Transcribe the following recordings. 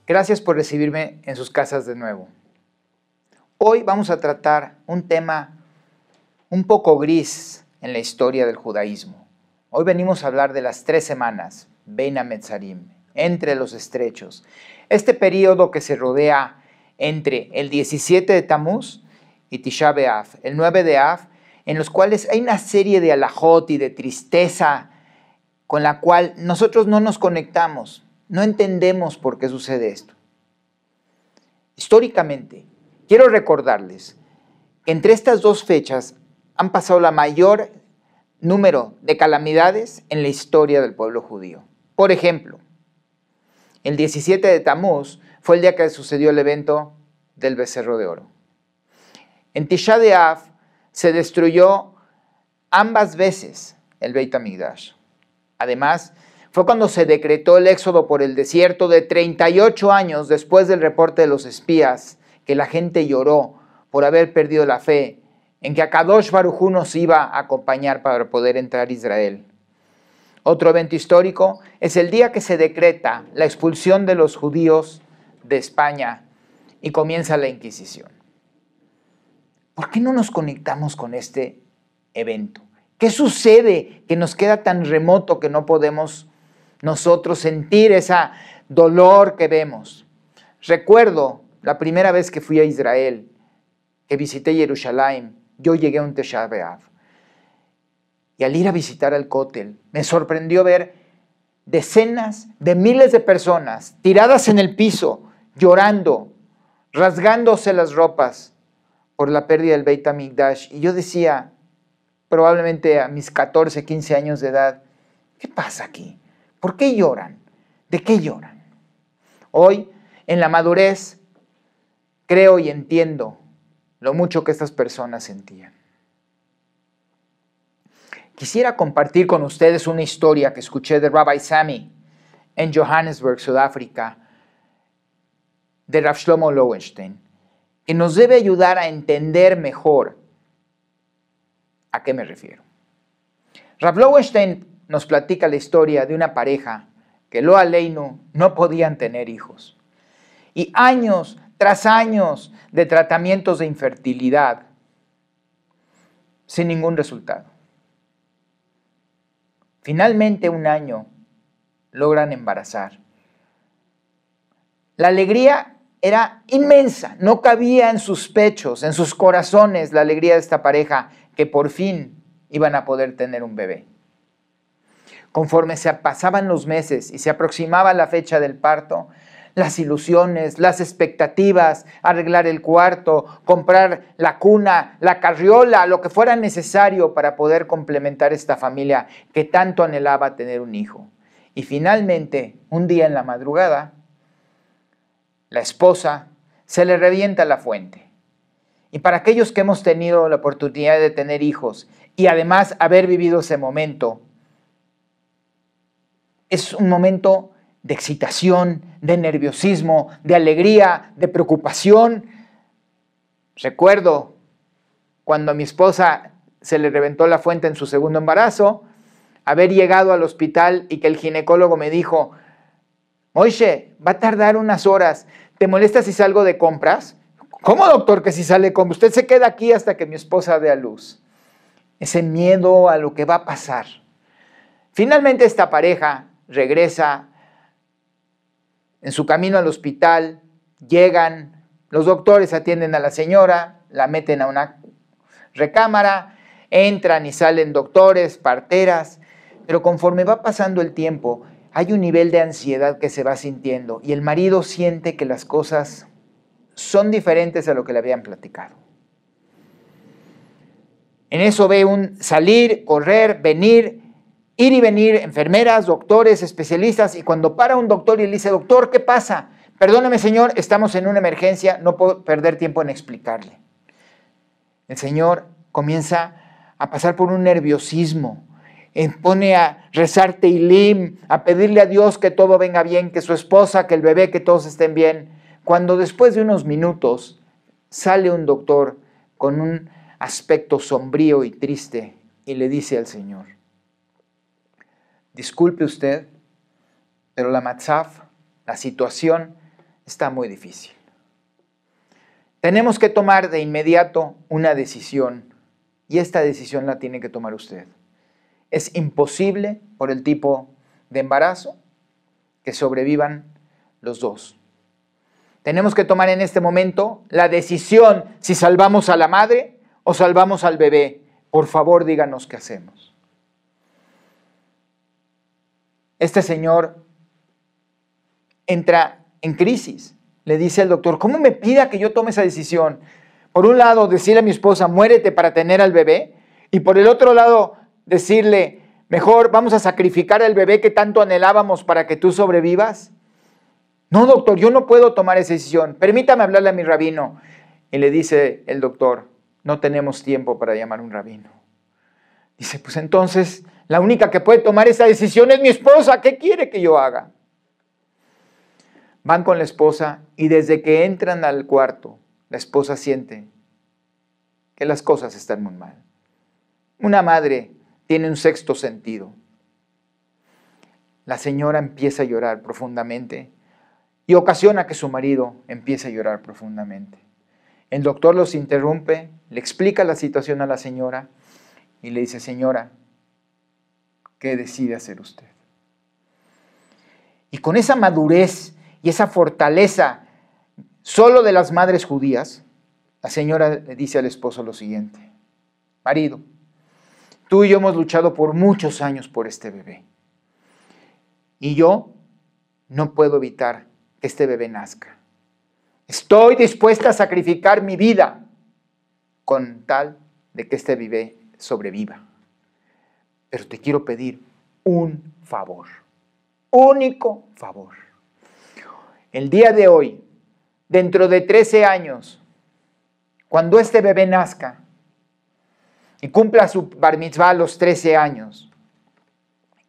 Gracias por recibirme en sus casas de nuevo. Hoy vamos a tratar un tema un poco gris en la historia del judaísmo. Hoy venimos a hablar de las 3 semanas, Bein HaMetzarim, entre los estrechos. Este periodo que se rodea entre el 17 de Tamuz y Tisha B'Av, el 9 de Av, en los cuales hay una serie de alajot y de tristeza con la cual nosotros no nos conectamos, no entendemos por qué sucede esto. Históricamente, quiero recordarles que entre estas dos fechas han pasado la mayor número de calamidades en la historia del pueblo judío. Por ejemplo, el 17 de Tamuz fue el día que sucedió el evento del becerro de oro. En Tisha B'Av se destruyó ambas veces el Beit HaMikdash. Además, fue cuando se decretó el éxodo por el desierto de 38 años después del reporte de los espías, que la gente lloró por haber perdido la fe en que Akadosh Baruj Hu nos iba a acompañar para poder entrar a Israel. Otro evento histórico es el día que se decreta la expulsión de los judíos de España y comienza la Inquisición. ¿Por qué no nos conectamos con este evento? ¿Qué sucede que nos queda tan remoto que no podemos nosotros sentir ese dolor que vemos? Recuerdo la primera vez que fui a Israel, que visité Jerusalén, yo llegué a un Tisha B'Av. Y al ir a visitar el Kotel, me sorprendió ver decenas de miles de personas tiradas en el piso, llorando, rasgándose las ropas por la pérdida del Beit HaMikdash. Y yo decía, probablemente a mis 14, 15 años de edad, ¿qué pasa aquí? ¿Por qué lloran? ¿De qué lloran? Hoy, en la madurez, creo y entiendo lo mucho que estas personas sentían. Quisiera compartir con ustedes una historia que escuché de Rabbi Sami en Johannesburg, Sudáfrica, de Rav Shlomo Lowenstein, que nos debe ayudar a entender mejor a qué me refiero. Rav Lowenstein nos platica la historia de una pareja que lo aleinu no podían tener hijos. Y años tras años de tratamientos de infertilidad sin ningún resultado. Finalmente, un año logran embarazar. La alegría era inmensa, no cabía en sus pechos, en sus corazones, la alegría de esta pareja que por fin iban a poder tener un bebé. Conforme se pasaban los meses y se aproximaba la fecha del parto, las ilusiones, las expectativas, arreglar el cuarto, comprar la cuna, la carriola, lo que fuera necesario para poder complementar esta familia que tanto anhelaba tener un hijo. Y finalmente, un día en la madrugada, la esposa se le revienta la fuente. Y para aquellos que hemos tenido la oportunidad de tener hijos y además haber vivido ese momento, es un momento de excitación, de nerviosismo, de alegría, de preocupación. Recuerdo cuando a mi esposa se le reventó la fuente en su segundo embarazo, haber llegado al hospital y que el ginecólogo me dijo, Moishe, va a tardar unas horas, ¿te molesta si salgo de compras? ¿Cómo, doctor, que si sale de compras? Usted se queda aquí hasta que mi esposa dé a luz. Ese miedo a lo que va a pasar. Finalmente esta pareja regresa. En su camino al hospital, llegan, los doctores atienden a la señora, la meten a una recámara, entran y salen doctores, parteras, pero conforme va pasando el tiempo, hay un nivel de ansiedad que se va sintiendo y el marido siente que las cosas son diferentes a lo que le habían platicado. En eso ve un salir, correr, venir, ir y venir, enfermeras, doctores, especialistas, y cuando para un doctor y le dice, doctor, ¿qué pasa? Perdóneme, señor, estamos en una emergencia, no puedo perder tiempo en explicarle. El señor comienza a pasar por un nerviosismo, pone a rezar Teilim, a pedirle a Dios que todo venga bien, que su esposa, que el bebé, que todos estén bien. Cuando después de unos minutos sale un doctor con un aspecto sombrío y triste y le dice al señor, disculpe usted, pero la matzaf, la situación, está muy difícil. Tenemos que tomar de inmediato una decisión, y esta decisión la tiene que tomar usted. Es imposible, por el tipo de embarazo, que sobrevivan los dos. Tenemos que tomar en este momento la decisión si salvamos a la madre o salvamos al bebé. Por favor, díganos qué hacemos. Este señor entra en crisis. Le dice al doctor, ¿cómo me pida que yo tome esa decisión? Por un lado, decirle a mi esposa, muérete para tener al bebé. Y por el otro lado, decirle, mejor vamos a sacrificar al bebé que tanto anhelábamos para que tú sobrevivas. No, doctor, yo no puedo tomar esa decisión. Permítame hablarle a mi rabino. Y le dice el doctor, no tenemos tiempo para llamar a un rabino. Dice, pues entonces, la única que puede tomar esa decisión es mi esposa. ¿Qué quiere que yo haga? Van con la esposa y desde que entran al cuarto, la esposa siente que las cosas están muy mal. Una madre tiene un sexto sentido. La señora empieza a llorar profundamente y ocasiona que su marido empiece a llorar profundamente. El doctor los interrumpe, le explica la situación a la señora y le dice, señora, ¿qué decide hacer usted? Y con esa madurez y esa fortaleza solo de las madres judías, la señora le dice al esposo lo siguiente, marido, tú y yo hemos luchado por muchos años por este bebé y yo no puedo evitar que este bebé nazca. Estoy dispuesta a sacrificar mi vida con tal de que este bebé sobreviva. Pero te quiero pedir un favor, único favor. El día de hoy, dentro de 13 años, cuando este bebé nazca y cumpla su bar mitzvah a los 13 años,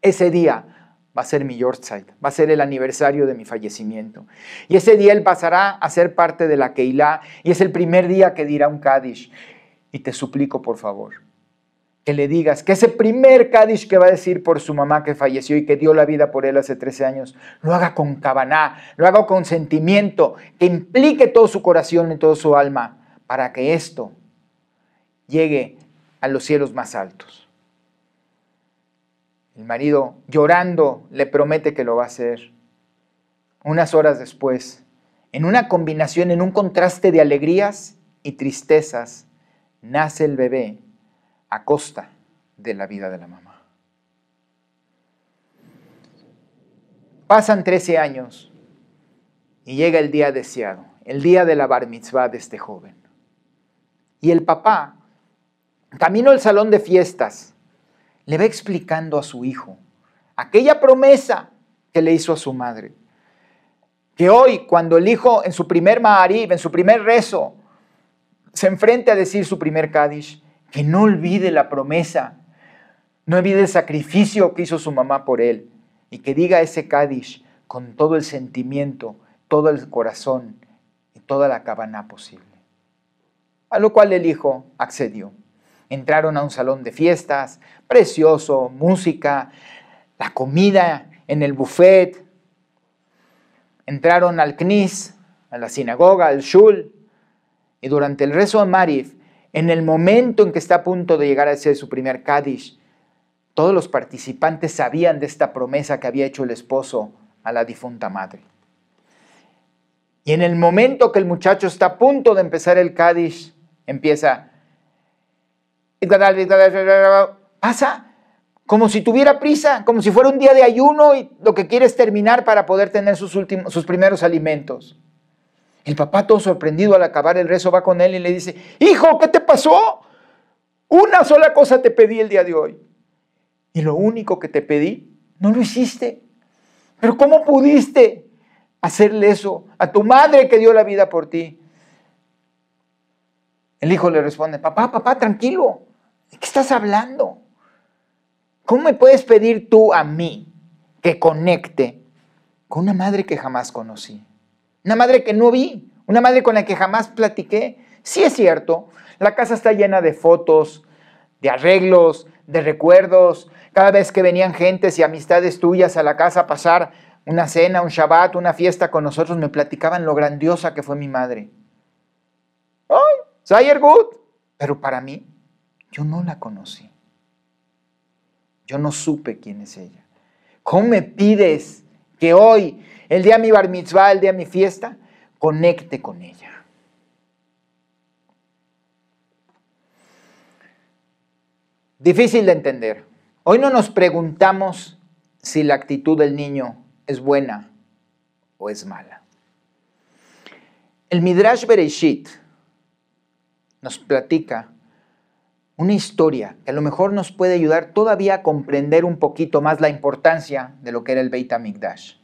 ese día va a ser mi yortzeit, va a ser el aniversario de mi fallecimiento. Y ese día él pasará a ser parte de la Keilah y es el primer día que dirá un Kaddish. Y te suplico, por favor, que le digas que ese primer Kaddish que va a decir por su mamá que falleció y que dio la vida por él hace 13 años, lo haga con kavaná, lo haga con sentimiento, que implique todo su corazón y todo su alma para que esto llegue a los cielos más altos. El marido, llorando, le promete que lo va a hacer. Unas horas después, en una combinación, en un contraste de alegrías y tristezas, nace el bebé a costa de la vida de la mamá. Pasan 13 años y llega el día deseado, el día de la bar mitzvah de este joven. Y el papá, camino al salón de fiestas, le va explicando a su hijo aquella promesa que le hizo a su madre. Que hoy, cuando el hijo en su primer Ma'ariv, en su primer rezo, se enfrente a decir su primer Kaddish, que no olvide la promesa, no olvide el sacrificio que hizo su mamá por él, y que diga ese Kaddish con todo el sentimiento, todo el corazón y toda la kavaná posible. A lo cual el hijo accedió. Entraron a un salón de fiestas, precioso, música, la comida en el buffet. Entraron al Knis, a la sinagoga, al Shul, y durante el rezo de Mariv, en el momento en que está a punto de llegar a hacer su primer Kaddish, todos los participantes sabían de esta promesa que había hecho el esposo a la difunta madre. Y en el momento que el muchacho está a punto de empezar el Kaddish, empieza, pasa como si tuviera prisa, como si fuera un día de ayuno y lo que quiere es terminar para poder tener sus primeros alimentos. El papá, todo sorprendido al acabar el rezo, va con él y le dice, hijo, ¿qué te pasó? Una sola cosa te pedí el día de hoy. Y lo único que te pedí, no lo hiciste. Pero ¿cómo pudiste hacerle eso a tu madre que dio la vida por ti? El hijo le responde, papá, tranquilo. ¿De qué estás hablando? ¿Cómo me puedes pedir tú a mí que conecte con una madre que jamás conocí? Una madre que no vi, una madre con la que jamás platiqué. Sí es cierto, la casa está llena de fotos, de arreglos, de recuerdos. Cada vez que venían gentes y amistades tuyas a la casa a pasar una cena, un Shabbat, una fiesta con nosotros, me platicaban lo grandiosa que fue mi madre. ¡Ay! Sayer Good. Pero para mí, yo no la conocí. Yo no supe quién es ella. ¿Cómo me pides que hoy, el día de mi bar mitzvah, el día de mi fiesta, conecte con ella? Difícil de entender. Hoy no nos preguntamos si la actitud del niño es buena o es mala. El Midrash Bereshit nos platica una historia que a lo mejor nos puede ayudar todavía a comprender un poquito más la importancia de lo que era el Beit HaMikdash.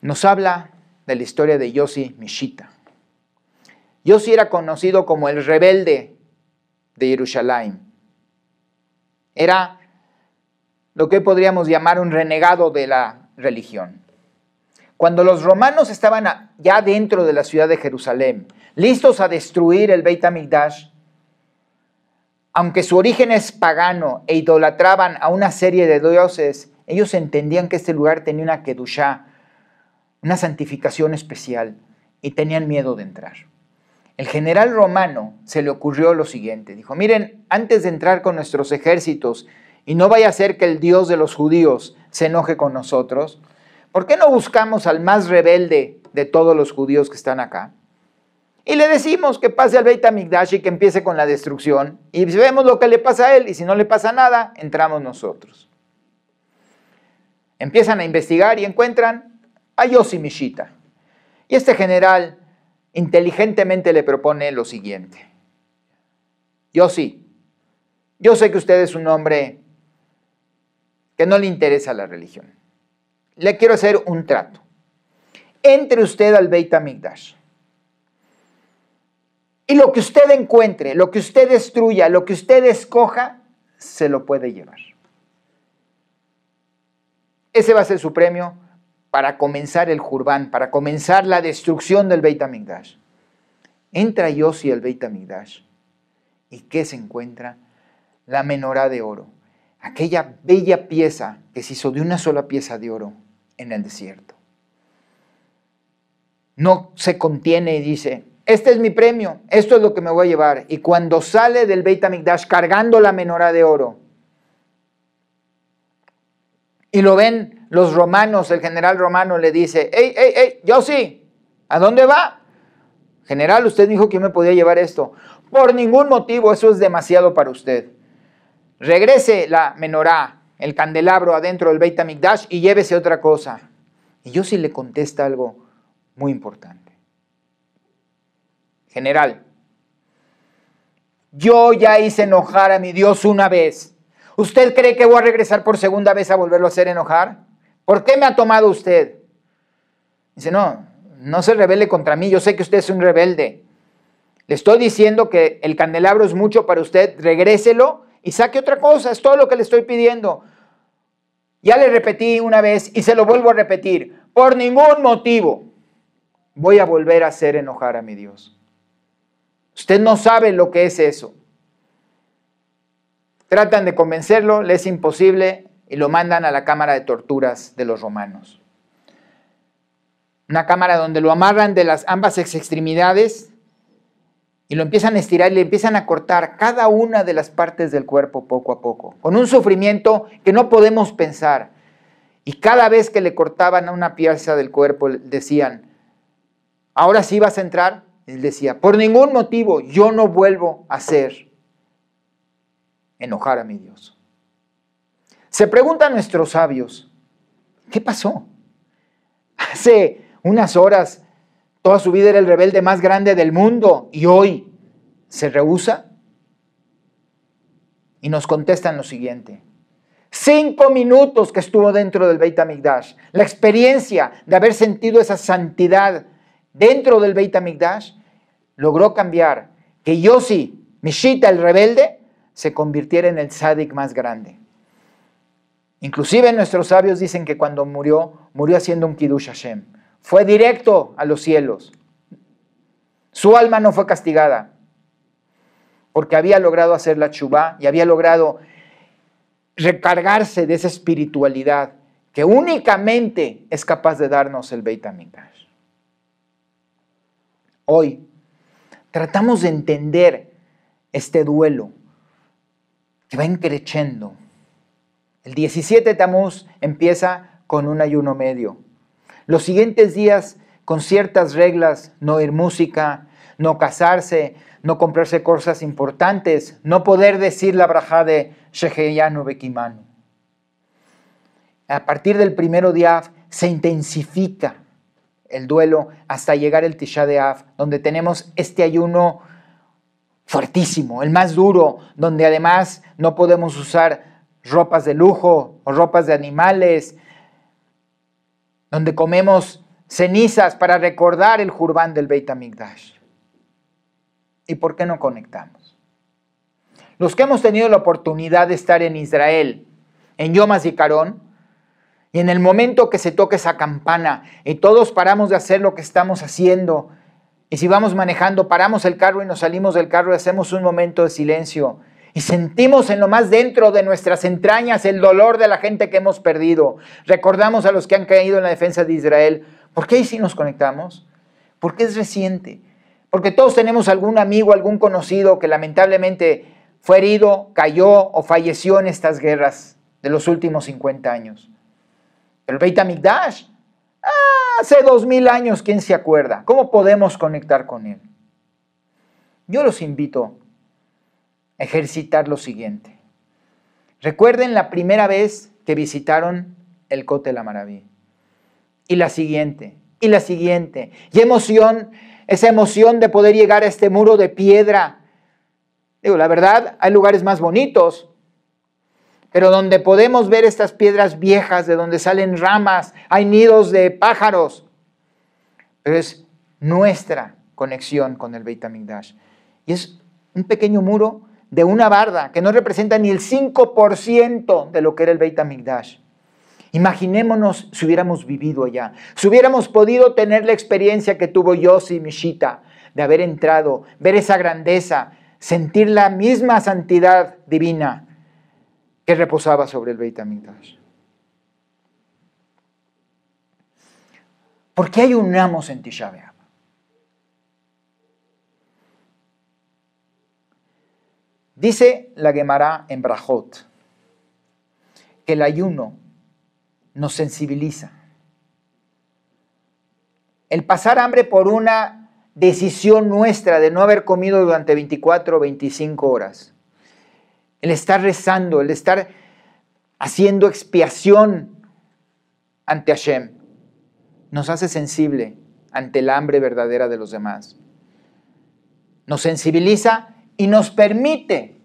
Nos habla de la historia de Yossi Mishita. Yossi era conocido como el rebelde de Jerusalén. Era lo que podríamos llamar un renegado de la religión. Cuando los romanos estaban ya dentro de la ciudad de Jerusalén, listos a destruir el Beit HaMikdash, aunque su origen es pagano e idolatraban a una serie de dioses, ellos entendían que este lugar tenía una kedushá, una santificación especial, y tenían miedo de entrar. El general romano se le ocurrió lo siguiente, dijo, miren, antes de entrar con nuestros ejércitos, y no vaya a ser que el Dios de los judíos se enoje con nosotros, ¿por qué no buscamos al más rebelde de todos los judíos que están acá? Y le decimos que pase al Beit HaMikdash y que empiece con la destrucción, y vemos lo que le pasa a él, y si no le pasa nada, entramos nosotros. Empiezan a investigar y encuentran a Yossi Mishita. Y este general inteligentemente le propone lo siguiente. Yossi, yo sé que usted es un hombre que no le interesa la religión. Le quiero hacer un trato. Entre usted al Beit HaMikdash. Y lo que usted encuentre, lo que usted destruya, lo que usted escoja, se lo puede llevar. Ese va a ser su premio para comenzar el Jurban, para comenzar la destrucción del Beit HaMikdash. Entra Yossi al Beit HaMikdash. ¿Y qué se encuentra? La menorá de oro. Aquella bella pieza que se hizo de una sola pieza de oro en el desierto. No se contiene y dice, este es mi premio, esto es lo que me voy a llevar. Y cuando sale del Beit HaMikdash cargando la menorá de oro, y lo ven los romanos, el general romano le dice, ¡Ey, Yossi! ¿A dónde va? General, usted dijo que yo me podía llevar esto. Por ningún motivo, eso es demasiado para usted. Regrese la menorá, el candelabro adentro del Beit HaMikdash y llévese otra cosa. Y Yossi le contesta algo muy importante. General, yo ya hice enojar a mi Dios una vez. ¿Usted cree que voy a regresar por segunda vez a volverlo a hacer enojar? ¿Por qué me ha tomado usted? Dice, no se rebele contra mí, yo sé que usted es un rebelde. Le estoy diciendo que el candelabro es mucho para usted, regréselo y saque otra cosa, es todo lo que le estoy pidiendo. Ya le repetí una vez y se lo vuelvo a repetir. Por ningún motivo voy a volver a hacer enojar a mi Dios. Usted no sabe lo que es eso. Tratan de convencerlo, le es imposible y lo mandan a la cámara de torturas de los romanos. Una cámara donde lo amarran de las ambas extremidades y lo empiezan a estirar y le empiezan a cortar cada una de las partes del cuerpo poco a poco, con un sufrimiento que no podemos pensar. Y cada vez que le cortaban a una pieza del cuerpo, decían, ¿ahora sí vas a entrar? Él decía, por ningún motivo, yo no vuelvo a hacer enojar a mi Dios. Se preguntan nuestros sabios, ¿qué pasó? Hace unas horas toda su vida era el rebelde más grande del mundo y hoy se rehúsa. Y nos contestan lo siguiente. 5 minutos que estuvo dentro del Beit HaMikdash, la experiencia de haber sentido esa santidad dentro del Beit HaMikdash, logró cambiar que Yossi Mishita, el rebelde, se convirtiera en el tzadik más grande. Inclusive nuestros sabios dicen que cuando murió haciendo un Kiddush Hashem. Fue directo a los cielos. Su alma no fue castigada porque había logrado hacer la tshuvá y había logrado recargarse de esa espiritualidad que únicamente es capaz de darnos el Beit HaMikdash. Hoy tratamos de entender este duelo que va increciendo. El 17 Tammuz empieza con un ayuno medio. Los siguientes días con ciertas reglas: no oír música, no casarse, no comprarse cosas importantes, no poder decir la brajá de Sheheyanu Bekimanu. A partir del 1 de Av se intensifica el duelo hasta llegar el Tisha de Av, donde tenemos este ayuno fuertísimo, el más duro, donde además no podemos usar ropas de lujo o ropas de animales, donde comemos cenizas para recordar el Jurbán del Beit HaMikdash. ¿Y por qué no conectamos? Los que hemos tenido la oportunidad de estar en Israel, en Yom HaZikaron, y en el momento que se toque esa campana y todos paramos de hacer lo que estamos haciendo, y si vamos manejando, paramos el carro y nos salimos del carro y hacemos un momento de silencio y sentimos en lo más dentro de nuestras entrañas el dolor de la gente que hemos perdido. Recordamos a los que han caído en la defensa de Israel. ¿Por qué ahí sí nos conectamos? Porque es reciente. Porque todos tenemos algún amigo, algún conocido que lamentablemente fue herido, cayó o falleció en estas guerras de los últimos 50 años. Pero el Beit HaMikdash, hace 2000 años, ¿quién se acuerda? ¿Cómo podemos conectar con él? Yo los invito a ejercitar lo siguiente. Recuerden la primera vez que visitaron el Kotel HaMaraví. Y la siguiente, y la siguiente. Y emoción, esa emoción de poder llegar a este muro de piedra. Digo, la verdad, hay lugares más bonitos, pero donde podemos ver estas piedras viejas, de donde salen ramas, hay nidos de pájaros. Pero es nuestra conexión con el Beit HaMikdash. Y es un pequeño muro de una barda que no representa ni el 5% de lo que era el Beit HaMikdash. Imaginémonos si hubiéramos vivido allá, si hubiéramos podido tener la experiencia que tuvo Yossi Mishita, de haber entrado, ver esa grandeza, sentir la misma santidad divina que reposaba sobre el Beit HaMikdash. ¿Por qué ayunamos en Tisha B'Av? Dice la Gemara en Brajot que el ayuno nos sensibiliza. El pasar hambre por una decisión nuestra de no haber comido durante 24 o 25 horas. El estar rezando, el estar haciendo expiación ante Hashem, nos hace sensible ante el hambre verdadera de los demás. Nos sensibiliza y nos permite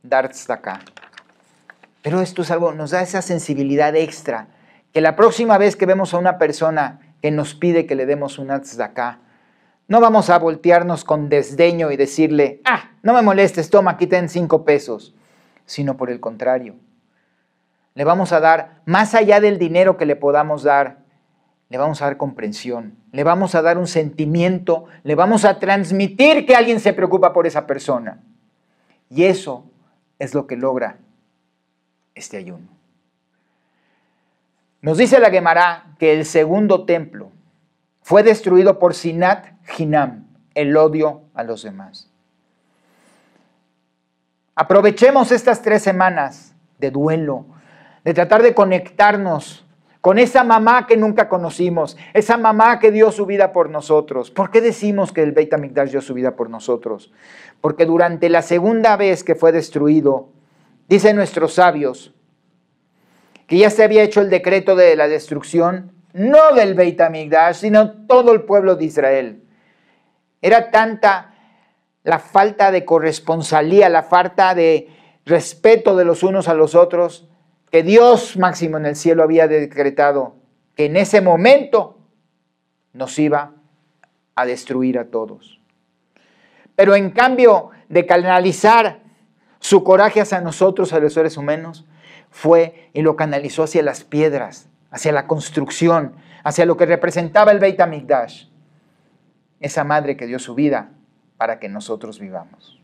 dar tzedakah. Pero esto es algo, nos da esa sensibilidad extra, que la próxima vez que vemos a una persona que nos pide que le demos una tzedakah, no vamos a voltearnos con desdeño y decirle, no me molestes, toma, aquí ten 5 pesos, sino por el contrario. Le vamos a dar, más allá del dinero que le podamos dar, le vamos a dar comprensión, le vamos a dar un sentimiento, le vamos a transmitir que alguien se preocupa por esa persona. Y eso es lo que logra este ayuno. Nos dice la Gemara que el segundo templo fue destruido por Sinat Hinam, el odio a los demás. Aprovechemos estas 3 semanas de duelo, de tratar de conectarnos con esa mamá que nunca conocimos, esa mamá que dio su vida por nosotros. ¿Por qué decimos que el Beit HaMikdash dio su vida por nosotros? Porque durante la segunda vez que fue destruido, dicen nuestros sabios, que ya se había hecho el decreto de la destrucción, no del Beit HaMikdash, sino todo el pueblo de Israel. Era tanta la falta de corresponsalía, la falta de respeto de los unos a los otros, que Dios máximo en el cielo había decretado que en ese momento nos iba a destruir a todos. Pero en cambio de canalizar su coraje hacia nosotros, a los seres humanos, fue y lo canalizó hacia las piedras, hacia la construcción, hacia lo que representaba el Beit HaMikdash. Esa madre que dio su vida para que nosotros vivamos.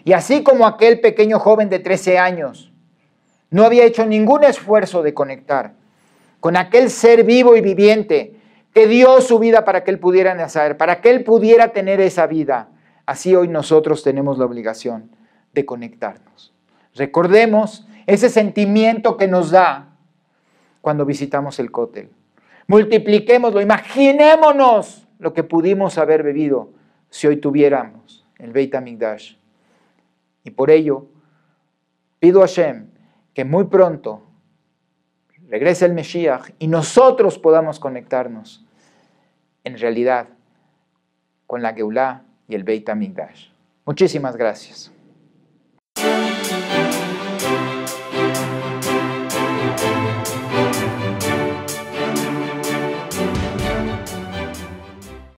Y así como aquel pequeño joven de 13 años no había hecho ningún esfuerzo de conectar con aquel ser vivo y viviente que dio su vida para que él pudiera nacer, para que él pudiera tener esa vida. Así hoy nosotros tenemos la obligación de conectarnos. Recordemos ese sentimiento que nos da cuando visitamos el Cótel. Multipliquémoslo, imaginémonos lo que pudimos haber vivido si hoy tuviéramos el Beit HaMikdash. Y por ello, pido a Hashem que muy pronto regrese el Mesías y nosotros podamos conectarnos en realidad con la Geulá y el Beit HaMikdash. Muchísimas gracias.